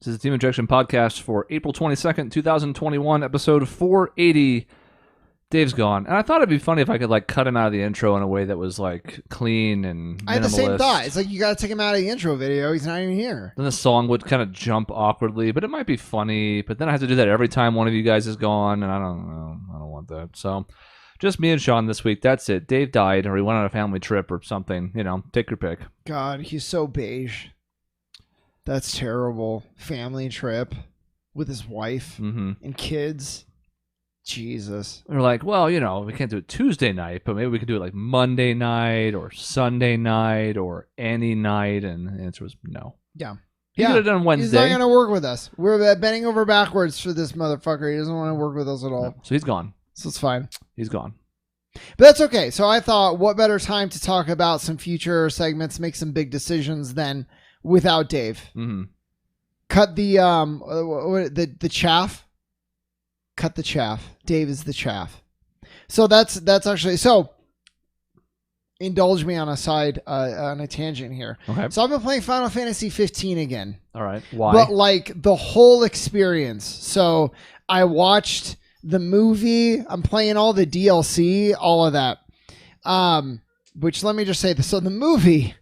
This is the Team Objection podcast for April 22nd, 2021, episode 480. Dave's gone. And I thought it'd be funny if I could like cut him out of the intro in a way that was like clean and minimalist. I had the same thought. It's like you got to take him out of the intro video. He's not even here. Then the song would kind of jump awkwardly, but it might be funny. But then I have to do that every time one of you guys is gone, and I don't know. I don't want that. So just me and Shaun this week. That's it. Dave died, or he went on a family trip or something. You know, take your pick. God, he's so beige. That's terrible. Family trip with his wife and kids. Jesus. We're like, well, you know, we can't do it Tuesday night, but maybe we could do it like Monday night or Sunday night or any night. And the answer was no. Yeah. He could have done Wednesday. He's not going to work with us. We're bending over backwards for this motherfucker. He doesn't want to work with us at all. No. So he's gone. So it's fine. He's gone. But that's okay. So I thought, what better time to talk about some future segments, make some big decisions than without Dave. Mm-hmm. Cut the chaff. Cut the chaff. Dave is the chaff. So that's actually, so indulge me on a side, on a tangent here. Okay. So I've been playing Final Fantasy 15 again. All right. Why? But like the whole experience. So I watched the movie. I'm playing all the DLC, all of that. Which let me just say this. So the movie,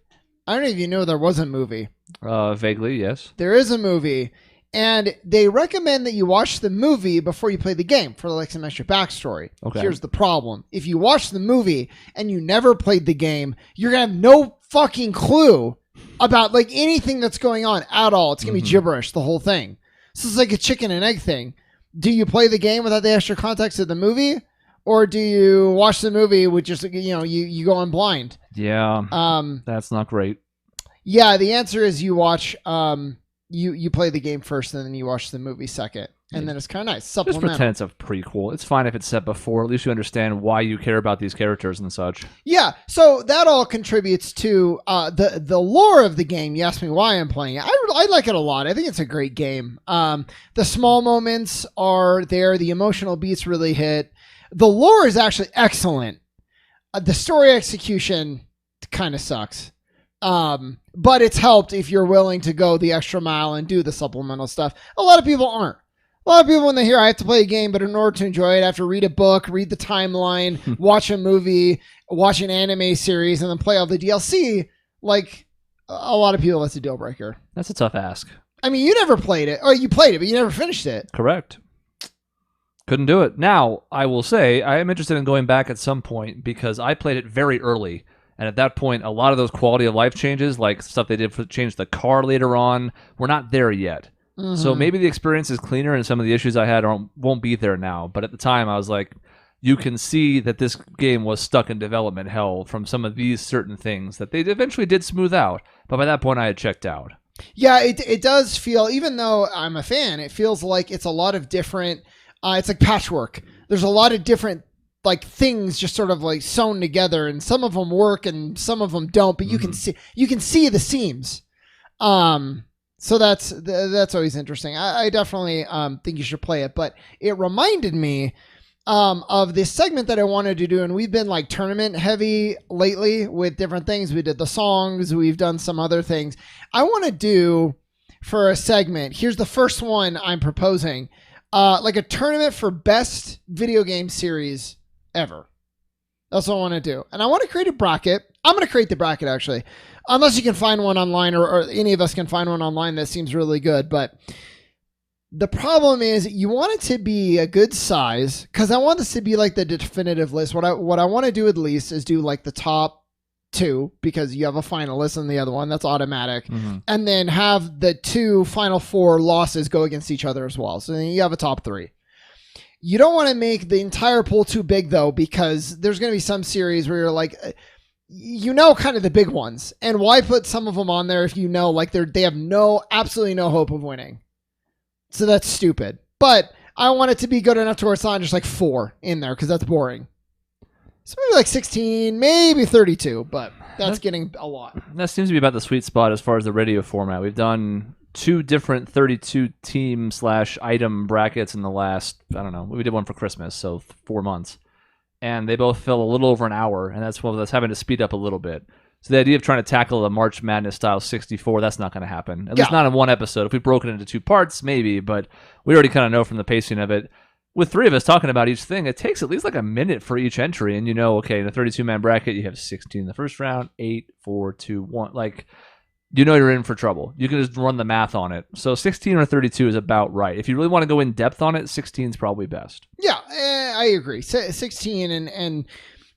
I don't even know there was a movie. Vaguely, yes. There is a movie. And they recommend that you watch the movie before you play the game for like some extra backstory. Okay. Here's the problem. If you watch the movie and you never played the game, you're going to have no fucking clue about like anything that's going on at all. It's going to be gibberish, the whole thing. So it's like a chicken and egg thing. Do you play the game without the extra context of the movie? Or do you watch the movie with just, you know, you go on blind? Yeah. That's not great. Yeah, the answer is you watch... You play the game first and then you watch the movie second. And then it's kind of nice. Just Supplemental. pretend it's a prequel. It's fine if it's set before. At least you understand why you care about these characters and such. Yeah, so that all contributes to the lore of the game. You asked me why I'm playing it. I like it a lot. I think it's a great game. The small moments are there. The emotional beats really hit. The lore is actually excellent. The story execution kind of sucks. But it's helped if you're willing to go the extra mile and do the supplemental stuff. A lot of people aren't. A lot of people, when they hear I have to play a game, but in order to enjoy it, I have to read a book, read the timeline, watch a movie, watch an anime series, and then play all the DLC. Like, a lot of people, that's a deal breaker. That's a tough ask. I mean, you never played it. Or you played it, but you never finished it. Correct. Couldn't do it. Now, I will say, I am interested in going back at some point because I played it very early. And at that point, a lot of those quality of life changes, like stuff they did for change the car later on, we're not there yet. Mm-hmm. So maybe the experience is cleaner and some of the issues I had won't be there now. But at the time, I was like, you can see that this game was stuck in development hell from some of these certain things that they eventually did smooth out. But by that point, I had checked out. Yeah, it does feel, even though I'm a fan, it feels like it's a lot of different, it's like patchwork. There's a lot of different like things just sort of like sewn together, and some of them work and some of them don't, but you can see the seams. So that's always interesting. I definitely think you should play it, but it reminded me of this segment that I wanted to do, and we've been like tournament heavy lately with different things. We did the songs, we've done some other things. I want to do for a segment. Here's the first one I'm proposing, like a tournament for best video game series ever. That's what I want to do. And I want to create a bracket. I'm going to create the bracket, actually. Unless you can find one online, or any of us can find one online that seems really good. But the problem is you want it to be a good size, because I want this to be like the definitive list. What I want to do at least is do like the top 2, because you have a finalist and the other one. That's automatic. And then have the 2 final 4 losses go against each other as well. So then you have a top 3. You don't want to make the entire pool too big, though, because there's going to be some series where you're like, you know, kind of the big ones. And why put some of them on there if you know, like, they have absolutely no hope of winning? So that's stupid. But I want it to be good enough to where it's not just like 4 in there, because that's boring. So maybe like 16, maybe 32, but that's getting a lot. That seems to be about the sweet spot as far as the radio format. We've done 2 different 32 team / item brackets in the last, I don't know, we did one for Christmas, so 4 months. And they both fill a little over an hour, and that's having to speed up a little bit. So the idea of trying to tackle a March Madness style 64, that's not going to happen. At least not in one episode. If we broke it into 2 parts, maybe, but we already kind of know from the pacing of it. With 3 of us talking about each thing, it takes at least like a minute for each entry, and okay, in a 32-man bracket, you have 16 in the first round, 8, 4, 2, 1. Like, you're in for trouble. You can just run the math on it. So 16 or 32 is about right. If you really want to go in depth on it, 16 is probably best. Yeah, I agree. 16 and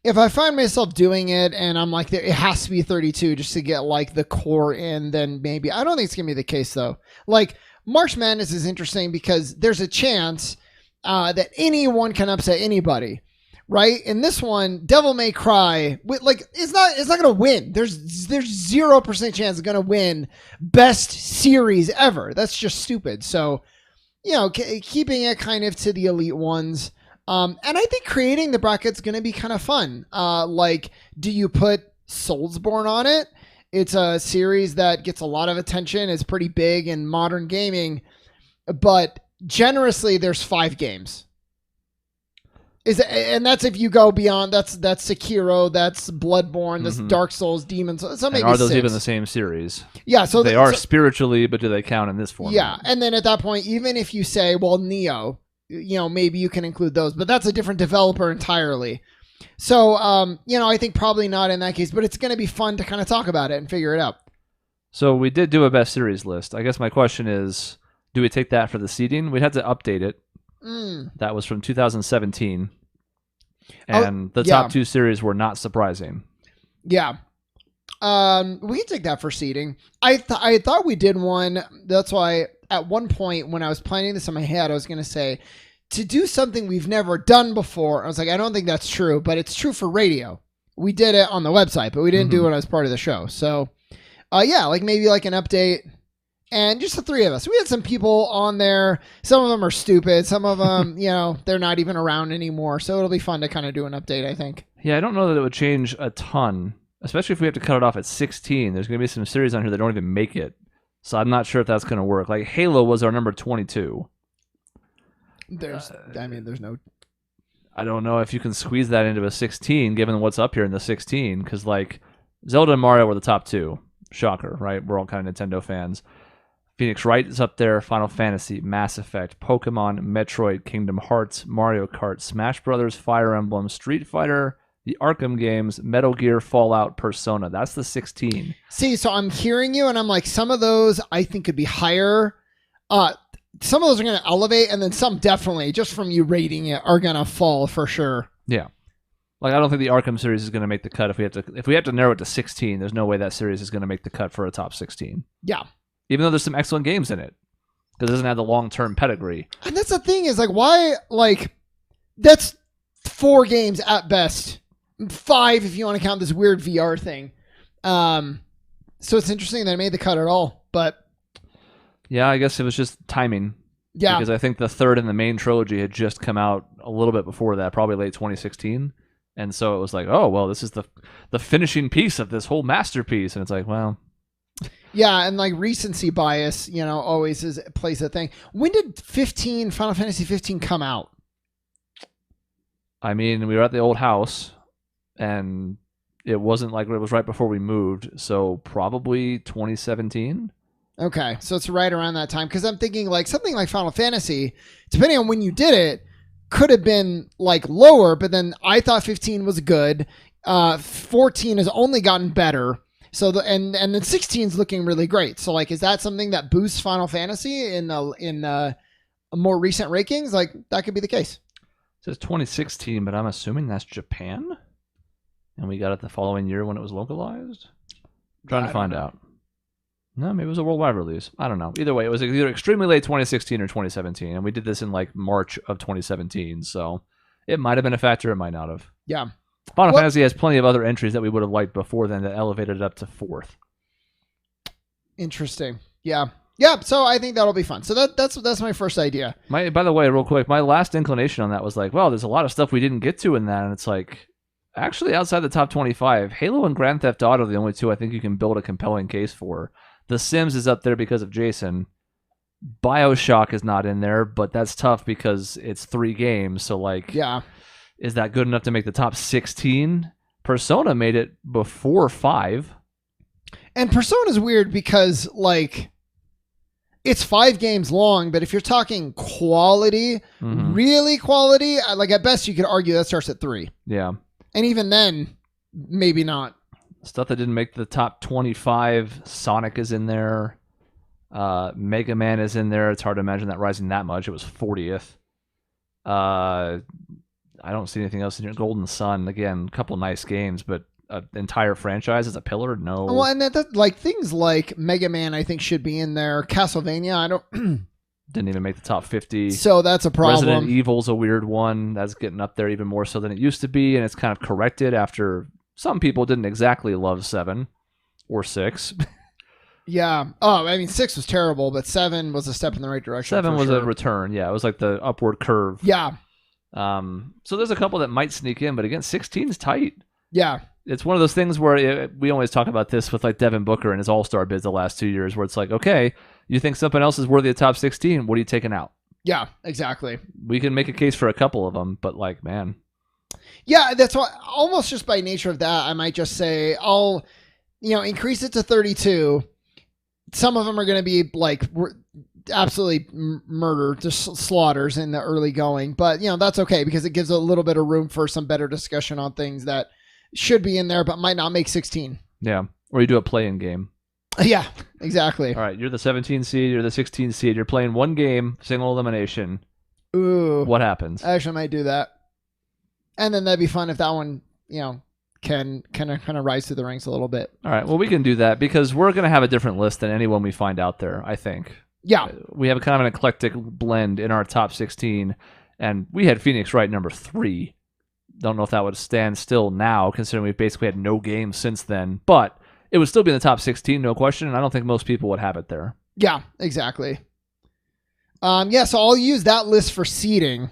if I find myself doing it and I'm like, it has to be 32 just to get like the core in, then maybe. I don't think it's going to be the case though. Like March Madness is interesting because there's a chance that anyone can upset anybody, right? In this one, Devil May Cry, like it's not going to win. There's 0% chance it's going to win best series ever. That's just stupid. So, keeping it kind of to the elite ones. And I think creating the bracket's going to be kind of fun. Like, do you put Soulsborne on it? It's a series that gets a lot of attention. It's pretty big in modern gaming, but generously there's 5 games. And that's if you go beyond. That's Sekiro, that's Bloodborne, that's Dark Souls, Demons. So maybe are those 6. even the same series? Yeah, so they are spiritually, but do they count in this form? Yeah, and then at that point, even if you say, well, Neo, maybe you can include those, but that's a different developer entirely. So, I think probably not in that case, but it's going to be fun to kind of talk about it and figure it out. So we did do a best series list. I guess my question is, do we take that for the seeding? We'd have to update it. That was from 2017. And the top 2 series were not surprising. Yeah. We can take that for seeding. I thought we did one. That's why at one point when I was planning this in my head, I was going to say to do something we've never done before. I was like, I don't think that's true, but it's true for radio. We did it on the website, but we didn't do it as part of the show. So, like maybe like an update and just the 3 of us. We had some people on there. Some of them are stupid. Some of them, they're not even around anymore. So it'll be fun to kind of do an update, I think. Yeah, I don't know that it would change a ton, especially if we have to cut it off at 16. There's going to be some series on here that don't even make it. So I'm not sure if that's going to work. Like Halo was our number 22. There's no. I don't know if you can squeeze that into a 16, given what's up here in the 16, because like Zelda and Mario were the top 2. Shocker, right? We're all kind of Nintendo fans. Phoenix Wright is up there, Final Fantasy, Mass Effect, Pokemon, Metroid, Kingdom Hearts, Mario Kart, Smash Brothers, Fire Emblem, Street Fighter, the Arkham games, Metal Gear, Fallout, Persona. That's the 16. See, so I'm hearing you, and I'm like, some of those I think could be higher. Some of those are going to elevate, and then some definitely, just from you rating it, are going to fall for sure. Yeah. Like, I don't think the Arkham series is going to make the cut. If we have to narrow it to 16, there's no way that series is going to make the cut for a top 16. Yeah. Even though there's some excellent games in it. Because it doesn't have the long-term pedigree. And that's the thing is, like, why, like, that's 4 games at best. 5 if you want to count this weird VR thing. So it's interesting that it made the cut at all, but... Yeah, I guess it was just timing. Yeah. Because I think the third in the main trilogy had just come out a little bit before that, probably late 2016. And so it was like, oh, well, this is the finishing piece of this whole masterpiece. And it's like, well... Yeah, and like recency bias, always plays a thing. When did Final Fantasy 15 come out? I mean, we were at the old house, and it wasn't like it was right before we moved, so probably 2017. Okay, so it's right around that time, because I'm thinking like something like Final Fantasy, depending on when you did it, could have been like lower, but then I thought 15 was good. 14 has only gotten better. So and then 16 is looking really great. So like, is that something that boosts Final Fantasy in more recent rankings? Like that could be the case. It says 2016, but I'm assuming that's Japan, and we got it the following year when it was localized. I'm trying to find out. No, maybe it was a worldwide release. I don't know. Either way, it was either extremely late 2016 or 2017, and we did this in like March of 2017. So it might have been a factor. It might not have. Yeah. Final Fantasy has plenty of other entries that we would have liked before then that elevated it up to 4th. Interesting. Yeah. Yeah, so I think that'll be fun. So that's my first idea. By the way, real quick, my last inclination on that was like, well, there's a lot of stuff we didn't get to in that, and it's like, actually outside the top 25, Halo and Grand Theft Auto are the only 2 I think you can build a compelling case for. The Sims is up there because of Jason. BioShock is not in there, but that's tough because it's 3 games, so like... Yeah. Is that good enough to make the top 16? Persona made it before 5. And Persona's weird because, like, it's 5 games long, but if you're talking quality, really quality, like, at best you could argue that starts at 3. Yeah. And even then, maybe not. Stuff that didn't make the top 25. Sonic is in there. Mega Man is in there. It's hard to imagine that rising that much. It was 40th. I don't see anything else in here. Golden Sun, again, a couple nice games, but an entire franchise as a pillar, no. Well, and that like things like Mega Man, I think should be in there. Castlevania, I don't. Didn't even make the top 50. So that's a problem. Resident Evil's a weird one. That's getting up there even more so than it used to be, and it's kind of corrected after some people didn't exactly love 7 or 6. Yeah. Oh, I mean, 6 was terrible, but 7 was a step in the right direction. 7 was sure. a return. Yeah, it was like the upward curve. Yeah. So there's a couple that might sneak in, but again, 16 is tight. Yeah. It's one of those things where we always talk about this with like Devin Booker and his All-Star bids the last 2 years, where it's like, okay, you think something else is worthy of top 16? What are you taking out? Yeah, exactly. We can make a case for a couple of them, but like, man. Yeah, that's why almost just by nature of that, I might just say I'll, increase it to 32. Some of them are going to be like absolutely murder, just slaughters in the early going. But, that's okay because it gives a little bit of room for some better discussion on things that should be in there but might not make 16. Yeah. Or you do a play-in game. Yeah, exactly. All right. You're the 17 seed. You're the 16 seed. You're playing one game, single elimination. Ooh. What happens? I actually might do that. And then that'd be fun if that one, can kind of rise through the ranks a little bit. All right. Well, we can do that because we're going to have a different list than anyone we find out there, I think. Yeah. We have kind of an eclectic blend in our top 16, and we had Phoenix Wright number 3. Don't know if that would stand still now, considering we've basically had no games since then, but it would still be in the top 16, no question, and I don't think most people would have it there. Yeah, exactly. So I'll use that list for seeding.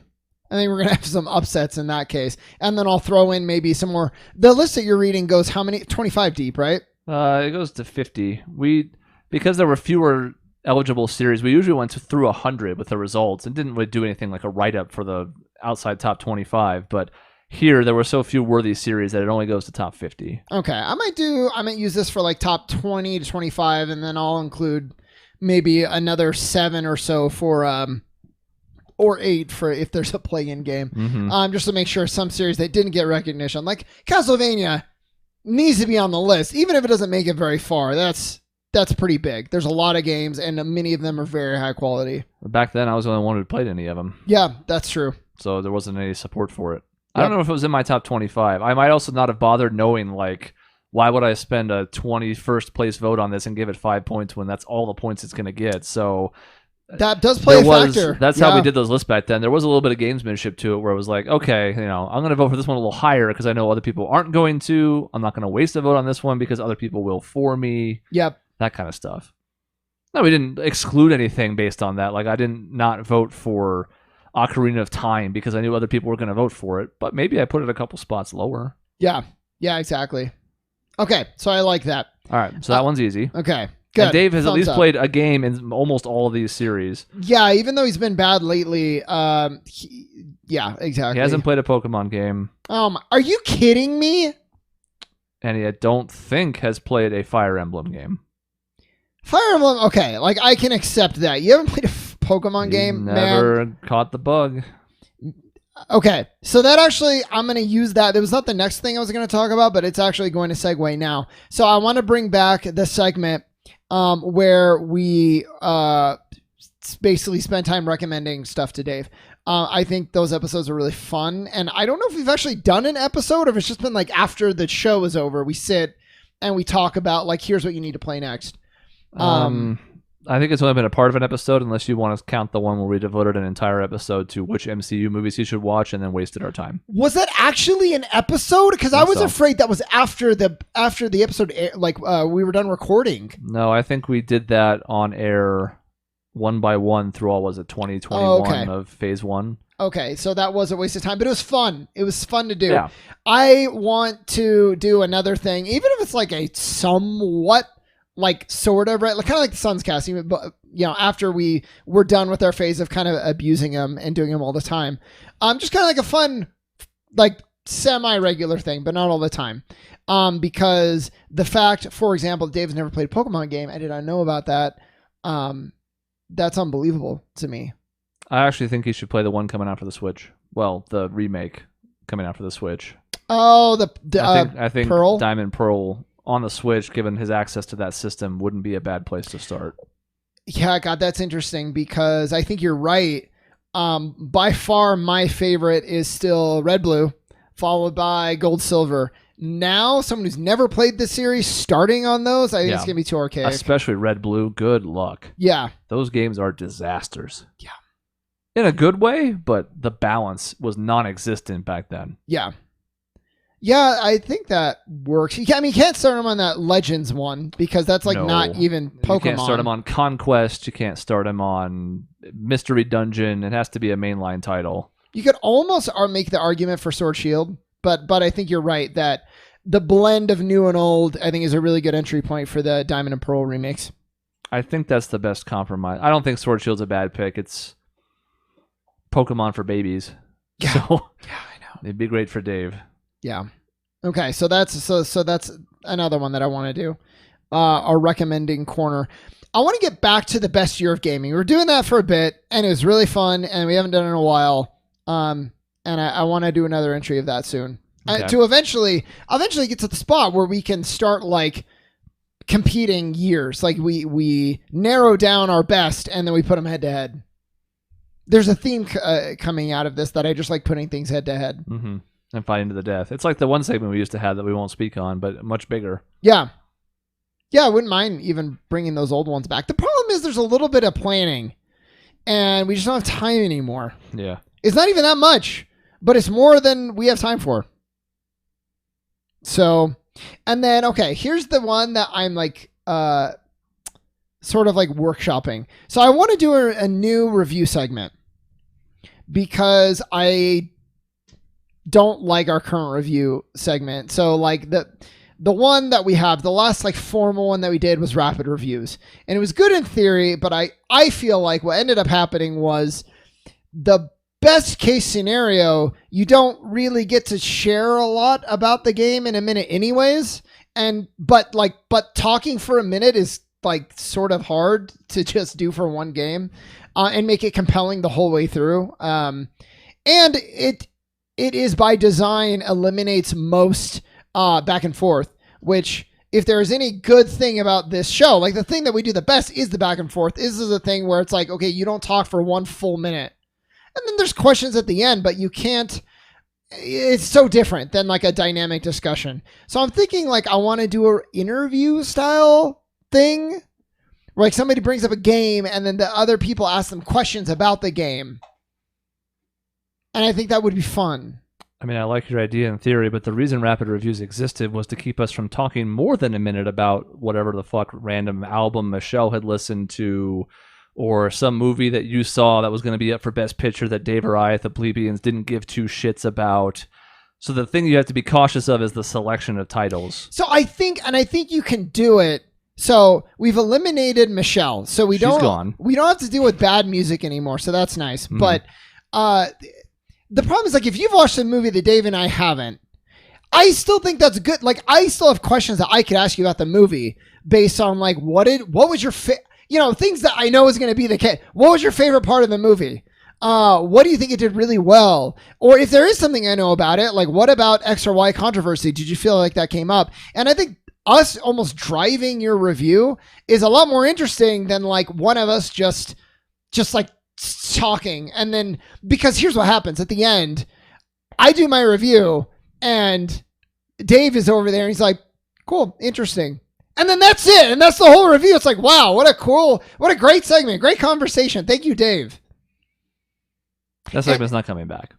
I think we're going to have some upsets in that case. And then I'll throw in maybe some more. The list that you're reading goes how many? 25 deep, right? It goes to 50. Because there were fewer eligible series, we usually went through 100 with the results and didn't really do anything like a write-up for the outside top 25. But here, there were so few worthy series that it only goes to top 50. Okay. I might use this for like top 20 to 25, and then I'll include maybe another 7 or so for or 8 for if there's a play-in game. Mm-hmm. Just to make sure some series that didn't get recognition, like Castlevania, needs to be on the list, even if it doesn't make it very far. That's pretty big. There's a lot of games, and many of them are very high quality. Back then, I was the only one who played any of them. Yeah, that's true. So there wasn't any support for it. Yep. I don't know if it was in my top 25. I might also not have bothered knowing, like, why would I spend a 21st place vote on this and give it 5 points when that's all the points it's going to get? So that does play a factor. That's how we did those lists back then. There was a little bit of gamesmanship to it where it was like, okay, I'm going to vote for this one a little higher because I know other people aren't going to. I'm not going to waste a vote on this one because other people will for me. Yep. That kind of stuff. No, we didn't exclude anything based on that. Like, I didn't not vote for Ocarina of Time because I knew other people were going to vote for it, but maybe I put it a couple spots lower. Yeah, exactly. Okay, so I like that. All right, so that one's easy. Okay, good. And Dave has Thumbs at least up. played a game in almost all of these series. Yeah, even though he's been bad lately. Yeah, exactly. He hasn't played a Pokemon game. Are you kidding me? And he, I don't think, has played a Fire Emblem game. Fire Emblem, okay, like I can accept that. You haven't played a Pokemon game, Never man. caught the bug. Okay, so that actually, I'm going to use that. It was not the next thing I was going to talk about, but it's actually going to segue now. So I want to bring back the segment where we basically spend time recommending stuff to Dave. I think those episodes are really fun, and I don't know if we've actually done an episode or if it's just been like after the show is over, we sit and we talk about like, here's what you need to play next. I think it's only been a part of an episode, unless you want to count the one where we devoted an entire episode to which MCU movies you should watch and then wasted our time. Was that actually an episode? Because I was afraid that was after the episode, we were done recording. No, I think we did that on air one by one through all, was it 2021 of phase 1? Okay, so that was a waste of time, but it was fun. It was fun to do. Yeah. I want to do another thing, even if it's like a somewhat like sort of right, like kind of like the Suns cast, but after we were done with our phase of kind of abusing them and doing them all the time, just kind of like a fun, like semi-regular thing, but not all the time. Because the fact, for example, Dave's never played a Pokemon game. I did not know about that. That's unbelievable to me. I actually think he should play the one coming out for the Switch. Well, the remake coming out for the Switch. Oh, I think Pearl? Diamond Pearl on the Switch, given his access to that system, wouldn't be a bad place to start. Yeah, God, that's interesting because I think you're right. By far, my favorite is still Red Blue, followed by Gold Silver. Now, someone who's never played the series starting on those, I think it's going to be too archaic. Especially Red Blue. Good luck. Yeah. Those games are disasters. Yeah. In a good way, but the balance was non-existent back then. Yeah. Yeah, I think that works. I mean, you can't start them on that Legends one because that's like not even Pokemon. You can't start them on Conquest. You can't start them on Mystery Dungeon. It has to be a mainline title. You could almost make the argument for Sword Shield, but I think you're right that the blend of new and old, I think, is a really good entry point for the Diamond and Pearl remakes. I think that's the best compromise. I don't think Sword Shield's a bad pick. It's Pokemon for babies. Yeah, so yeah, I know. It'd be great for Dave. Yeah. Okay, so that's another one that I want to do. Our recommending corner. I want to get back to the best year of gaming. We were doing that for a bit, and it was really fun, and we haven't done it in a while. And I want to do another entry of that soon. Okay. To eventually get to the spot where we can start like competing years. Like we narrow down our best, and then we put them head to head. There's a theme coming out of this that I just like putting things head to head. Mm-hmm. And fighting to the death. It's like the one segment we used to have that we won't speak on, but much bigger. Yeah. Yeah, I wouldn't mind even bringing those old ones back. The problem is there's a little bit of planning, and we just don't have time anymore. Yeah. It's not even that much, but it's more than we have time for. So, and then, okay, here's the one that I'm like, sort of like workshopping. So I want to do a new review segment because I don't like our current review segment. So like the one that we have, the last like formal one that we did was rapid reviews, and it was good in theory, but I feel like what ended up happening was the best case scenario, you don't really get to share a lot about the game in a minute anyways. But talking for a minute is like sort of hard to just do for one game, and make it compelling the whole way through. And it is by design eliminates most back and forth, which if there is any good thing about this show, like the thing that we do the best is the back and forth. This is a thing where it's like, okay, you don't talk for one full minute. And then there's questions at the end, but you can't, it's so different than like a dynamic discussion. So I'm thinking like I want to do an interview style thing where like somebody brings up a game and then the other people ask them questions about the game. And I think that would be fun. I mean, I like your idea in theory, but the reason rapid reviews existed was to keep us from talking more than a minute about whatever the fuck random album Michelle had listened to, or some movie that you saw that was going to be up for Best Picture that Dave or I at the Plebeians didn't give two shits about. So the thing you have to be cautious of is the selection of titles. So I think you can do it. So we've eliminated Michelle. So She's gone. We don't have to deal with bad music anymore. So that's nice. Mm. But the problem is like if you've watched a movie that Dave and I haven't, I still think that's good. Like I still have questions that I could ask you about the movie based on like what was your things that I know is going to be the case. What was your favorite part of the movie? What do you think it did really well? Or if there is something I know about it, like what about X or Y controversy? Did you feel like that came up? And I think us almost driving your review is a lot more interesting than like one of us just like talking. And then because here's what happens at the end, I do my review and Dave is over there and he's like, cool, interesting. And then that's it. And that's the whole review. It's like, wow, what a great segment. Great conversation. Thank you, Dave. That segment's not coming back.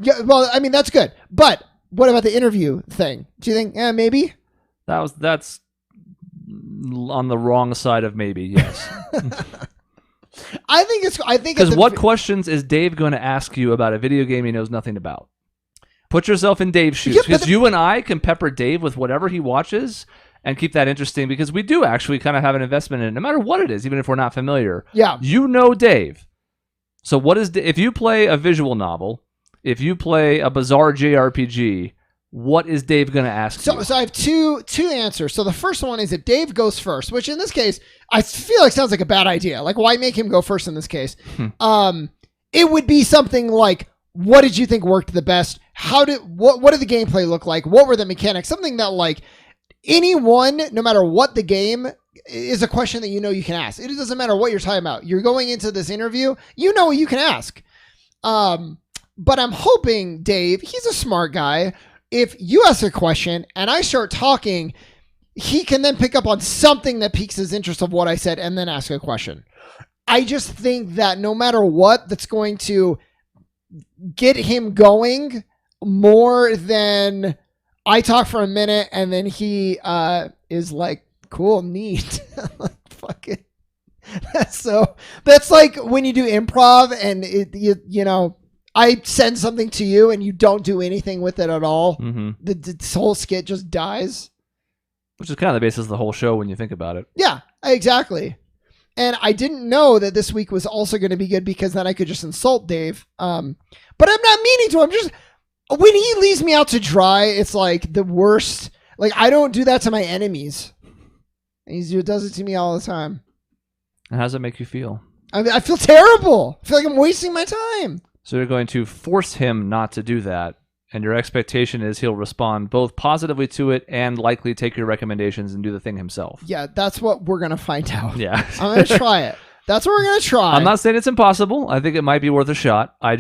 Yeah, well, I mean, that's good. But what about the interview thing? Do you think, maybe? That's on the wrong side of maybe, yes. I think because what questions is Dave going to ask you about a video game he knows nothing about? Put yourself in Dave's shoes, because you and I can pepper Dave with whatever he watches and keep that interesting, because we do actually kind of have an investment in it, no matter what it is, even if we're not familiar. Yeah, you know Dave. So what is if you play a visual novel if you play a bizarre JRPG, what is Dave going to ask you? So I have two answers. So the first one is that Dave goes first, which in this case, I feel like sounds like a bad idea. Like, why make him go first in this case? It would be something like, what did you think worked the best? What did the gameplay look like? What were the mechanics? Something that like anyone, no matter what the game, is a question that you know you can ask. It doesn't matter what you're talking about. You're going into this interview, you know what you can ask. But I'm hoping, Dave, he's a smart guy. If you ask a question and I start talking, he can then pick up on something that piques his interest of what I said and then ask a question. I just think that no matter what, that's going to get him going more than I talk for a minute and then he is like, cool, neat. Like, fuck it. That's like when you do improv and you know, I send something to you and you don't do anything with it at all. Mm-hmm. The whole skit just dies. Which is kind of the basis of the whole show when you think about it. Yeah, exactly. And I didn't know that this week was also going to be good because then I could just insult Dave. But I'm not meaning to. I'm just, when he leaves me out to dry, it's like the worst. Like, I don't do that to my enemies. He does it to me all the time. And how does it make you feel? I feel terrible. I feel like I'm wasting my time. So you're going to force him not to do that, and your expectation is he'll respond both positively to it and likely take your recommendations and do the thing himself. Yeah, that's what we're going to find out. Yeah. I'm going to try it. That's what we're going to try. I'm not saying it's impossible. I think it might be worth a shot. I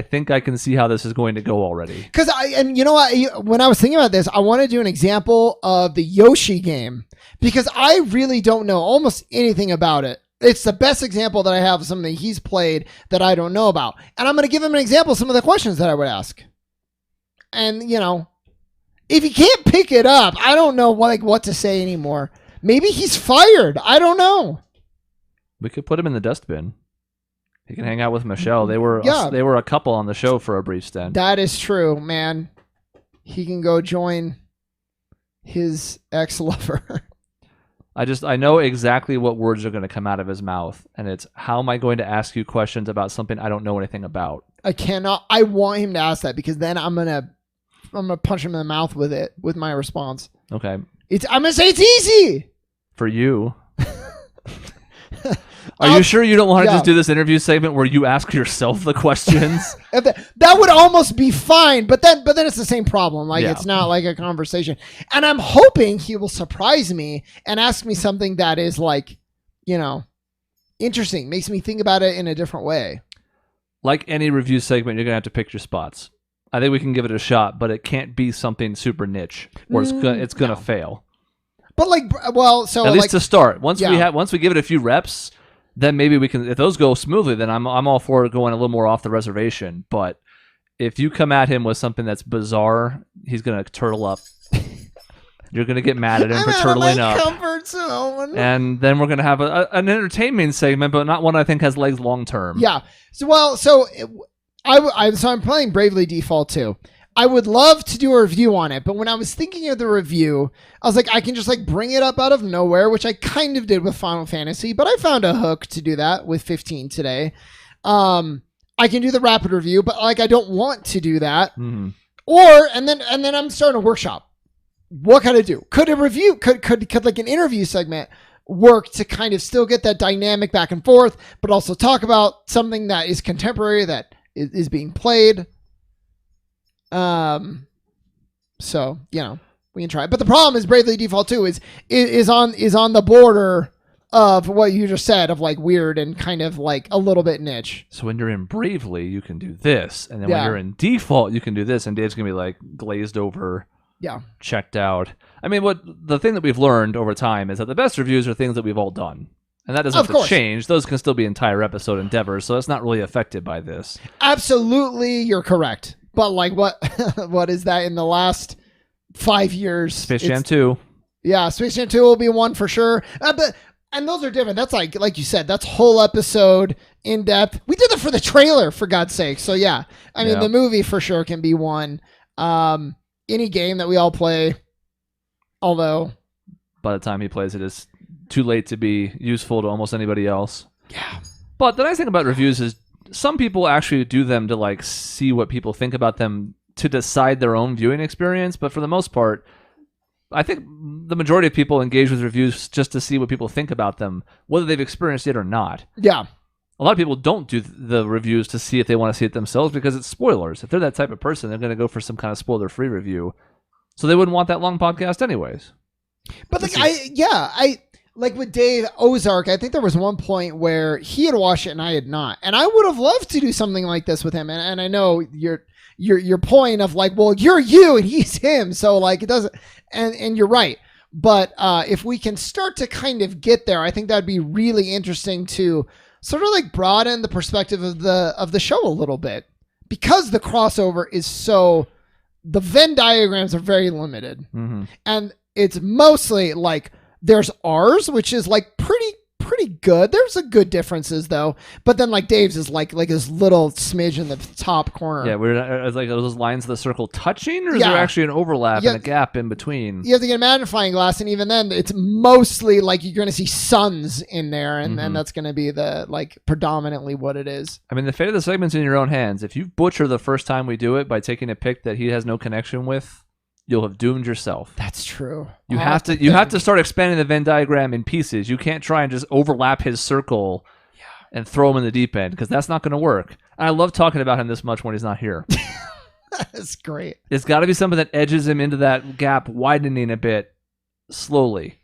think I can see how this is going to go already. Because and you know what? When I was thinking about this, I want to do an example of the Yoshi game because I really don't know almost anything about it. It's the best example that I have of something he's played that I don't know about. And I'm going to give him an example of some of the questions that I would ask. And, you know, if he can't pick it up, I don't know what to say anymore. Maybe he's fired. I don't know. We could put him in the dustbin. He can hang out with Michelle. They were a couple on the show for a brief stint. That is true, man. He can go join his ex-lover. I know exactly what words are going to come out of his mouth, and it's, how am I going to ask you questions about something I don't know anything about? I want him to ask that because then I'm gonna punch him in the mouth with my response. Okay. I'm gonna say it's easy. For you. Are you sure you don't want to just do this interview segment where you ask yourself the questions? That would almost be fine, but then it's the same problem. Like, it's not like a conversation. And I'm hoping he will surprise me and ask me something that is like, you know, interesting, makes me think about it in a different way. Like any review segment, you're going to have to pick your spots. I think we can give it a shot, but it can't be something super niche or it's going to fail. But like, well, so at least to start, once we give it a few reps, then maybe we can, if those go smoothly, then I'm all for going a little more off the reservation. But if you come at him with something that's bizarre, he's going to turtle up. You're going to get mad at him for turtling up. Comfort zone. And then we're going to have an entertainment segment, but not one I think has legs long term. Yeah. So I'm playing Bravely Default 2. I would love to do a review on it, but when I was thinking of the review, I was like, I can just like bring it up out of nowhere, which I kind of did with Final Fantasy, but I found a hook to do that with 15 today. I can do the rapid review, but like I don't want to do that. Mm-hmm. And then I'm starting a workshop. What can I do? Could a review, could like an interview segment work to kind of still get that dynamic back and forth, but also talk about something that is contemporary that is being played. So, you know, we can try it. But the problem is Bravely Default 2 is on the border of what you just said, of like weird and kind of like a little bit niche. So when you're in Bravely, you can do this. And then when you're in Default, you can do this. And Dave's going to be like glazed over, checked out. I mean, the thing that we've learned over time is that the best reviews are things that we've all done. And that doesn't have to change. Those can still be entire episode endeavors. So that's not really affected by this. Absolutely, you're correct. But like what is that in the last 5 years? Space Jam 2. Yeah, Space Jam 2 will be one for sure. And those are different. That's like you said, that's whole episode in depth. We did it for the trailer, for God's sake. So yeah, I mean the movie for sure can be one. Any game that we all play, although by the time he plays it, it's too late to be useful to almost anybody else. Yeah. But the nice thing about reviews is some people actually do them to like see what people think about them to decide their own viewing experience, but for the most part, I think the majority of people engage with reviews just to see what people think about them, whether they've experienced it or not. Yeah. A lot of people don't do the reviews to see if they want to see it themselves because it's spoilers. If they're that type of person, they're going to go for some kind of spoiler-free review. So they wouldn't want that long podcast anyways. But like, I like with Dave Ozark, I think there was one point where he had watched it and I had not. And I would have loved to do something like this with him. And I know your point of like, well, you're you and he's him. So like it doesn't, and you're right. But if we can start to kind of get there, I think that'd be really interesting to sort of like broaden the perspective of the show a little bit, because the crossover is so, the Venn diagrams are very limited, and it's mostly like there's ours, which is like pretty good. There's a good differences though, but then like Dave's is like this little smidge in the top corner. Yeah, we're like, are those lines of the circle touching, or is there actually an overlap and a gap in between? You have to get a magnifying glass, and even then, it's mostly like you're going to see suns in there, and then that's going to be the like predominantly what it is. I mean, the fate of the segment's in your own hands. If you butcher the first time we do it by taking a pick that he has no connection with, you'll have doomed yourself. That's true. You have to start expanding the Venn diagram in pieces. You can't try and just overlap his circle and throw him in the deep end, because that's not going to work. And I love talking about him this much when he's not here. That's great. It's got to be something that edges him into that gap, widening a bit slowly.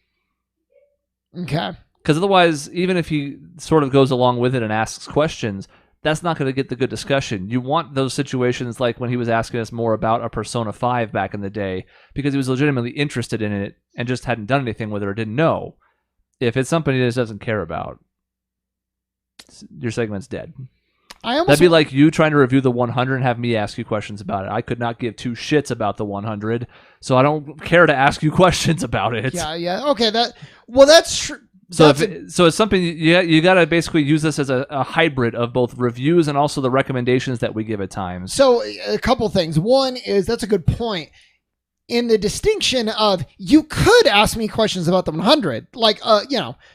Okay. Because otherwise, even if he sort of goes along with it and asks questions, that's not going to get the good discussion. You want those situations like when he was asking us more about a Persona 5 back in the day, because he was legitimately interested in it and just hadn't done anything with it or didn't know. If it's something he just doesn't care about, your segment's dead. That'd be like you trying to review the 100 and have me ask you questions about it. I could not give two shits about the 100, so I don't care to ask you questions about it. Yeah. Okay, that's true. So it's something you got to basically use this as a hybrid of both reviews and also the recommendations that we give at times. So a couple things. One is, that's a good point. In the distinction of, you could ask me questions about the 100, like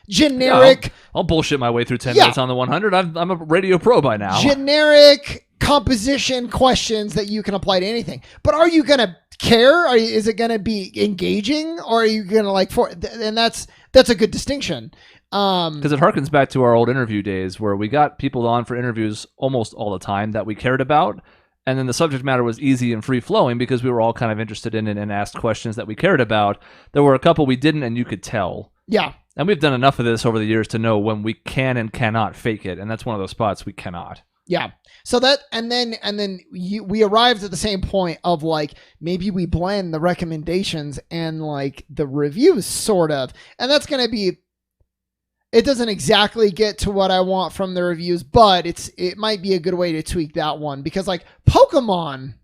generic. Yeah, I'll bullshit my way through 10 minutes on the 100. I'm a radio pro by now. Generic composition questions that you can apply to anything. But are you gonna care? Is it gonna be engaging, or are you gonna like and that's a good distinction. Because it harkens back to our old interview days where we got people on for interviews almost all the time that we cared about. And then the subject matter was easy and free-flowing because we were all kind of interested in it and asked questions that we cared about. There were a couple we didn't, and you could tell. Yeah. And we've done enough of this over the years to know when we can and cannot fake it, and that's one of those spots we cannot. Yeah. So that, and then we arrived at the same point of like, maybe we blend the recommendations and like the reviews sort of, and that's going to be, it doesn't exactly get to what I want from the reviews, but it might be a good way to tweak that one, because like Pokemon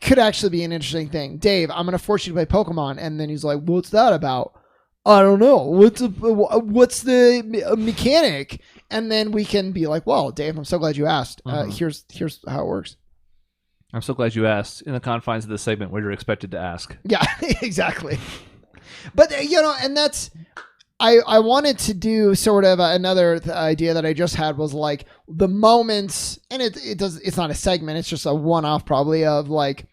could actually be an interesting thing. Dave, I'm going to force you to play Pokemon. And then he's like, what's that about? I don't know. What's the mechanic? And then we can be like, well, Dave, I'm so glad you asked. Here's how it works. I'm so glad you asked in the confines of the segment where you're expected to ask. Yeah, exactly. But, and that's, I wanted to do sort of another idea that I just had was like the moments, and it's not a segment, it's just a one-off probably of like,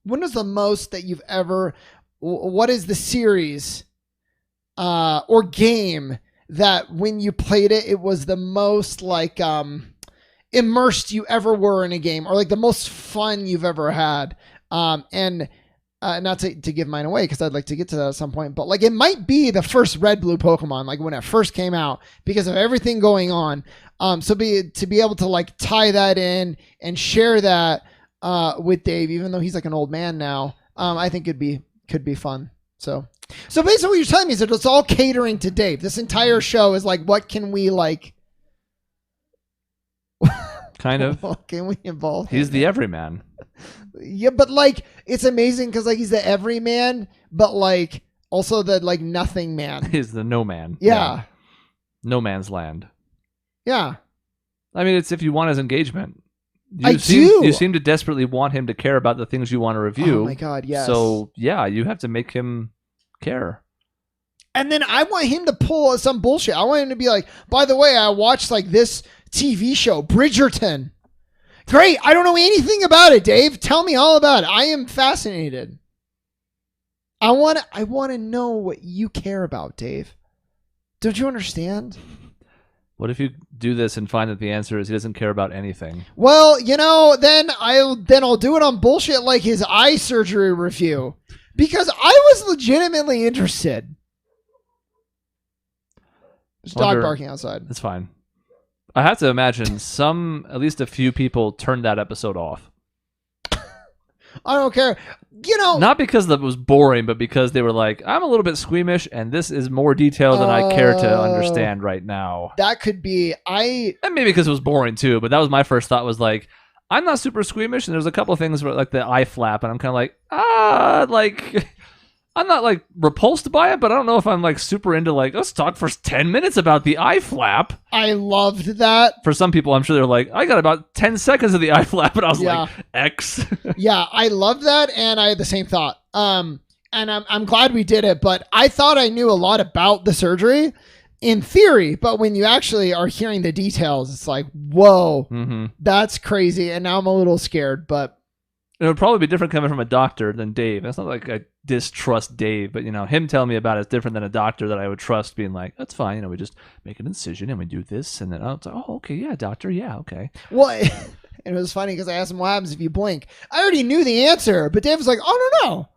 when is the most that you've ever, what is the series or game that when you played it, it was the most like immersed you ever were in a game, or like the most fun you've ever had? And not to give mine away, because I'd like to get to that at some point, but like it might be the first red blue Pokemon, like when it first came out, because of everything going on. So to be able to like tie that in and share that with Dave, even though he's like an old man now, I think could be fun. So basically what you're telling me is that it's all catering to Dave. This entire show is like, what can we like? Kind of. What can we involve? He's the everyman. Yeah, but like it's amazing because like he's the everyman, but like also the like nothing man. He's the no man. Yeah. No man's land. Yeah. I mean, it's if you want his engagement. You seem to desperately want him to care about the things you want to review. Oh my God, yes. So yeah, you have to make him care. And then I want him to pull some bullshit. I want him to be like, by the way, I watched like this TV show, Bridgerton. Great. I don't know anything about it, Dave. Tell me all about it. I am fascinated. I want to know what you care about, Dave. Don't you understand? What if you do this and find that the answer is he doesn't care about anything? Well, then I'll do it on bullshit like his eye surgery review, because I was legitimately interested. There's a dog barking outside. That's fine. I have to imagine at least a few people turned that episode off. I don't care. Not because it was boring, but because they were like, I'm a little bit squeamish, and this is more detailed than I care to understand right now. That could be. And maybe because it was boring too, but that was my first thought was like, I'm not super squeamish, and there's a couple of things where, like the eye flap, and I'm kind of like, I'm not like repulsed by it, but I don't know if I'm like super into like, let's talk for 10 minutes about the eye flap. I loved that. For some people, I'm sure they're like, I got about 10 seconds of the eye flap, and I was like, X. Yeah, I loved that, and I had the same thought. And I'm glad we did it, but I thought I knew a lot about the surgery in theory, but when you actually are hearing the details, it's like, whoa, that's crazy, and now I'm a little scared, but it would probably be different coming from a doctor than Dave. It's not like I distrust Dave, but him telling me about it is different than a doctor that I would trust being like, that's fine. We just make an incision and we do this. And then it's like, oh, okay. Yeah, doctor. Yeah. Okay. Well, and it was funny because I asked him what happens if you blink. I already knew the answer, but Dave was like, oh, no.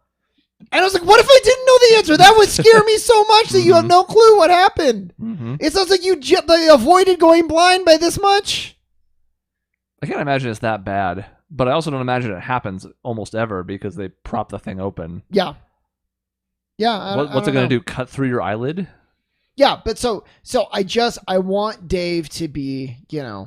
And I was like, what if I didn't know the answer? That would scare me so much that you have no clue what happened. It sounds like you avoided going blind by this much. I can't imagine it's that bad. But I also don't imagine it happens almost ever because they prop the thing open. Yeah. Yeah. What's it going to do? Cut through your eyelid? Yeah. But so I want Dave to be, I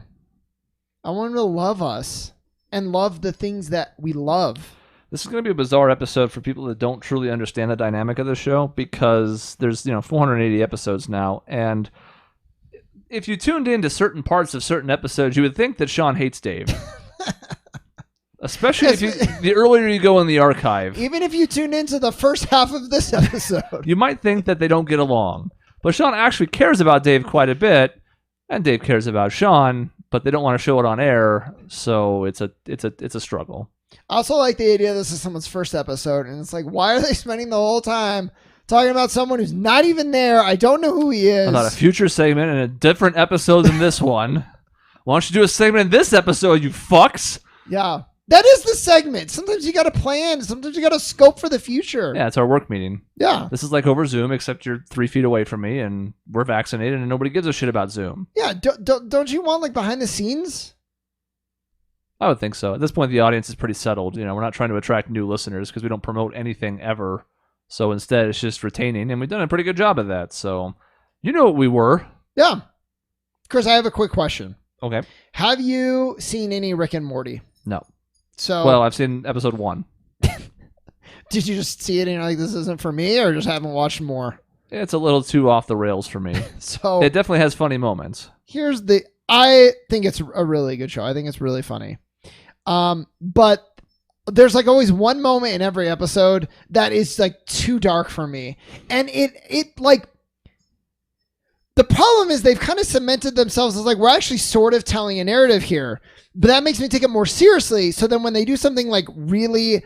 want him to love us and love the things that we love. This is going to be a bizarre episode for people that don't truly understand the dynamic of the show because there's, 480 episodes now. And if you tuned into certain parts of certain episodes, you would think that Shaun hates Dave. Especially if the earlier you go in the archive. Even if you tune into the first half of this episode. You might think that they don't get along. But Shaun actually cares about Dave quite a bit, and Dave cares about Shaun, but they don't want to show it on air, so it's a struggle. I also like the idea this is someone's first episode, and it's like, why are they spending the whole time talking about someone who's not even there? I don't know who he is. About a future segment in a different episode than this one. Why don't you do a segment in this episode, you fucks? Yeah. That is the segment. Sometimes you got to plan. Sometimes you got to scope for the future. Yeah, it's our work meeting. Yeah. This is like over Zoom, except you're 3 feet away from me, and we're vaccinated, and nobody gives a shit about Zoom. Yeah. Don't you want like behind the scenes? I would think so. At this point, the audience is pretty settled. We're not trying to attract new listeners because we don't promote anything ever. So instead, it's just retaining, and we've done a pretty good job of that. So you know what we were. Yeah. Chris, I have a quick question. Okay. Have you seen any Rick and Morty? No. So, I've seen episode 1. Did you just see it and you're like, this isn't for me, or just haven't watched more? It's a little too off the rails for me. So it definitely has funny moments. I think it's a really good show. I think it's really funny. But there's like always one moment in every episode that is like too dark for me. And it like, the problem is they've kind of cemented themselves as like, we're actually sort of telling a narrative here, but that makes me take it more seriously. So then when they do something like really,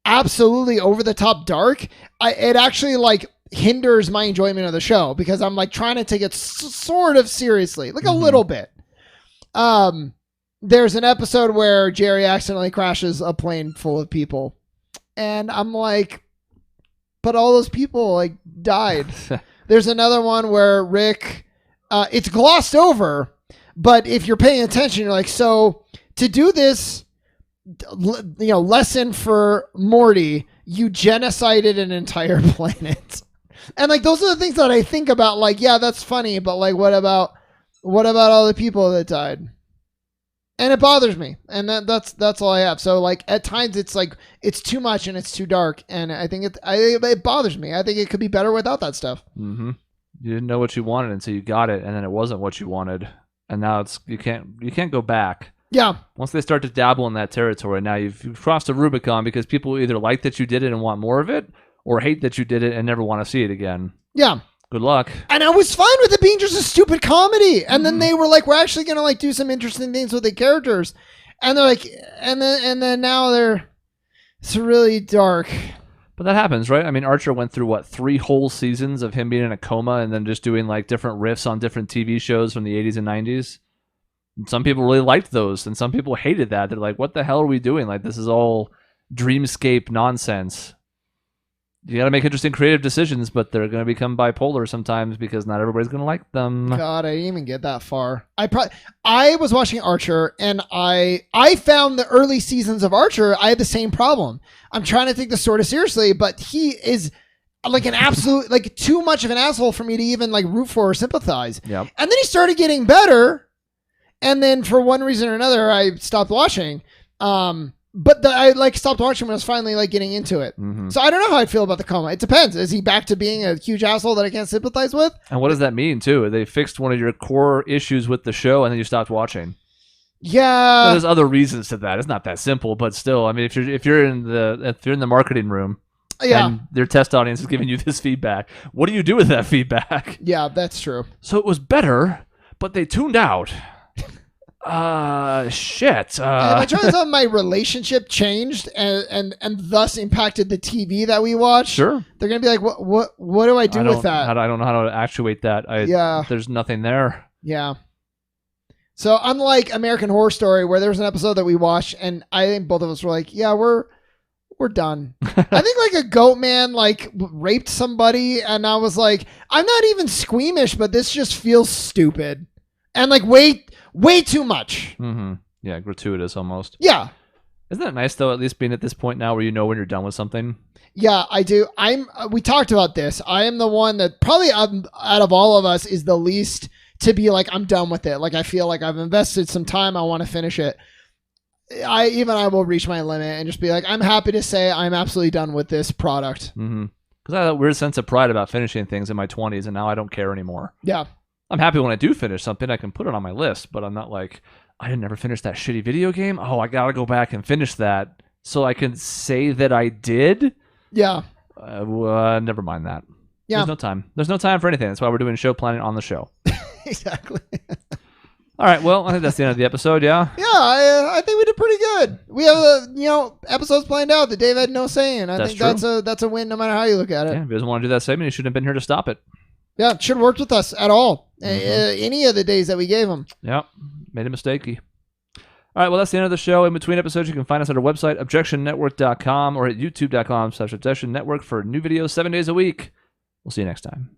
absolutely over the top dark, it actually like hinders my enjoyment of the show because I'm like trying to take it sort of seriously, like a little bit. There's an episode where Jerry accidentally crashes a plane full of people, and I'm like, but all those people like died. There's another one where Rick, it's glossed over, but if you're paying attention, you're like, so to do this, lesson for Morty, you genocided an entire planet. And like, those are the things that I think about. Like, yeah, that's funny, but like, what about all the people that died? And it bothers me. And that's all I have. So like at times it's like, it's too much and it's too dark. And I think it bothers me. I think it could be better without that stuff. Mm-hmm. You didn't know what you wanted until you got it. And then it wasn't what you wanted. And now you can't go back. Yeah. Once they start to dabble in that territory, now you've crossed a Rubicon because people either like that you did it and want more of it, or hate that you did it and never want to see it again. Yeah. Good luck. And I was fine with it being just a stupid comedy. And then they were like, we're actually going to like do some interesting things with the characters. And they're like, and then now it's really dark. But that happens, right? I mean, Archer went through, what, 3 whole seasons of him being in a coma and then just doing like different riffs on different TV shows from the 80s and 90s. And some people really liked those, and some people hated that. They're like, what the hell are we doing? Like, this is all dreamscape nonsense. You got to make interesting creative decisions, but they're going to become bipolar sometimes because not everybody's going to like them. God, I didn't even get that far. I was watching Archer, and I found the early seasons of Archer, I had the same problem. I'm trying to take this sort of seriously, but he is like an absolute, like too much of an asshole for me to even like root for or sympathize. Yep. And then he started getting better, and then for one reason or another, I stopped watching. But I like stopped watching when I was finally like getting into it. Mm-hmm. So I don't know how I feel about the coma. It depends. Is he back to being a huge asshole that I can't sympathize with? And what does that mean too? They fixed one of your core issues with the show, and then you stopped watching. Yeah, Now, there's other reasons to that. It's not that simple, but still, I mean, if you're in the marketing room, yeah, and their test audience is giving you this feedback, what do you do with that feedback? yeah, that's true. So it was better, but they tuned out. Shit. And I try to tell my relationship changed and thus impacted the TV that we watch. Sure. They're gonna be like, what do I do with that? I don't know how to actuate that. Yeah. There's nothing there. Yeah. So unlike American Horror Story, where there was an episode that we watched, and I think both of us were like, yeah, we're done. I think like a goat man like raped somebody, and I was like, I'm not even squeamish, but this just feels stupid and like way too much. Mm-hmm. Yeah, gratuitous almost. Yeah. Isn't it nice though, at least being at this point now where you know when you're done with something? Yeah, I do. We talked about this. I am the one that probably out of all of us is the least to be like, I'm done with it. Like, I feel like I've invested some time. I want to finish it. I will reach my limit and just be like, I'm happy to say I'm absolutely done with this product. Mm-hmm. Because I had a weird sense of pride about finishing things in my 20s, and now I don't care anymore. Yeah. I'm happy when I do finish something. I can put it on my list, but I'm not like, I didn't ever finish that shitty video game. Oh, I got to go back and finish that so I can say that I did. Yeah. Never mind that. Yeah. There's no time. There's no time for anything. That's why we're doing show planning on the show. Exactly. All right. Well, I think that's the end of the episode. Yeah. Yeah, I think we did pretty good. We have episodes planned out that Dave had no say in. I think that's a win no matter how you look at it. Yeah, if he doesn't want to do that segment, he shouldn't have been here to stop it. Yeah, it shouldn't have worked with us at all. Any of the days that we gave him. Yep. Made a mistake. All right, well, that's the end of the show. In between episodes, you can find us at our website, objectionnetwork.com, or at youtube.com/objectionnetwork for new videos 7 days a week. We'll see you next time.